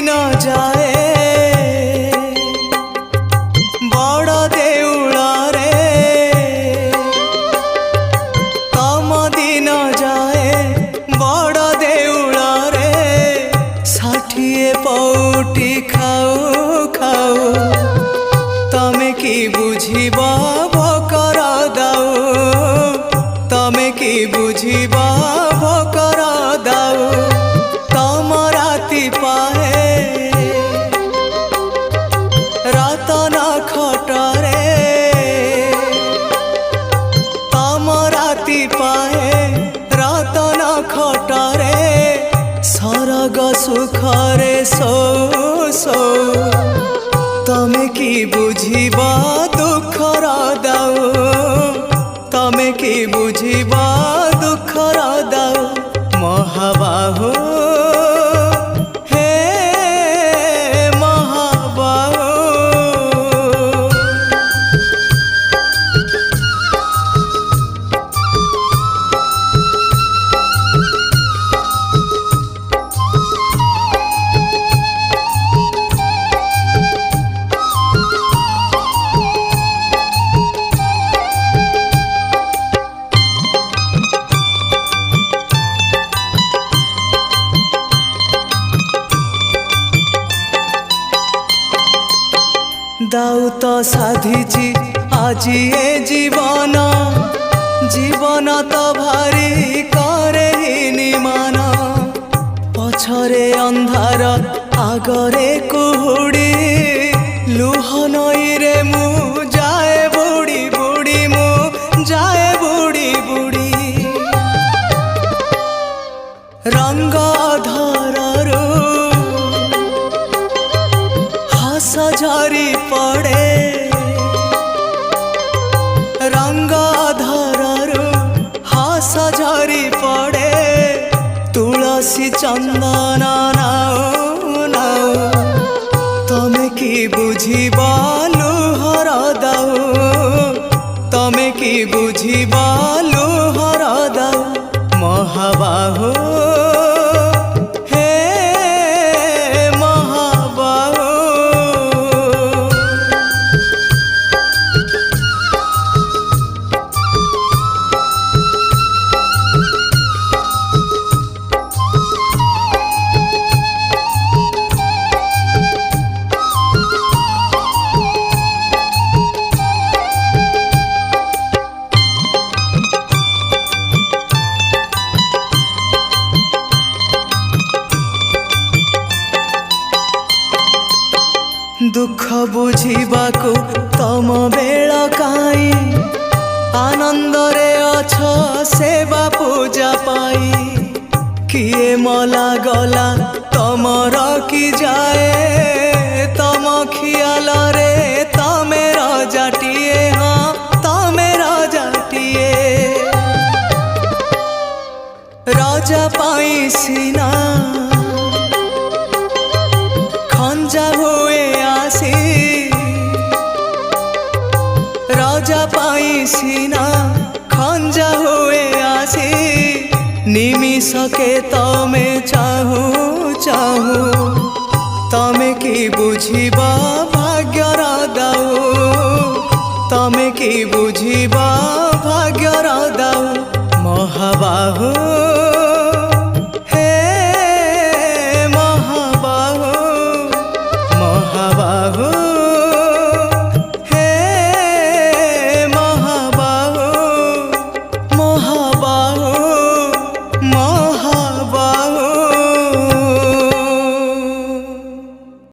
दिन जाए बड़ देउल रे तम दिन जाए बड़ देउल रे 60 पौटी खाऊ खाऊ तमे की बुझिबा भकर दाऊ तमे की बुझिबा भकर दाऊ तम राति पाए रतन खटरे तम राति पाए रतन खटरे सरग सुखरे सो सो तमे की बुझिबा दुखर दाऊ तमे की बुझिबा दुखर दाऊ महाबाहु हे महाबाहु दाऊ तो साधिची आजी ए जीवन जीवन तो भारी करे निमान पछरे अंधार आगरे कुहुड़ी लुह नई रे मु जाए बुड़ी बुड़ी मु जाए बुड़ी बुड़ी रंग धररू हस झरी पड़े रंग धररू हस झरी पड़े तुलसी चंदन नाऊ नाऊ तमे की बुझिबा लुहर दाऊ तमे की बुझिबा लुहर दाऊ महाबाहु दुख बुझिबाकू तम बेल काई आनंद रे अछ सेवा पूजा पाई किए मला गला तम रखी जाए तम खियाल रे तमे रजाटिए हाँ तमे रजाटिए राजा पाई सीना खंजा हुए आसी राजा पाई सीना खंजा हुए आसी निमिषके तमे चाहू चाहू तमे की बुझिबा भाग्यर दाऊ तमे की बुझिबा भाग्यर दाऊ महाबाहु।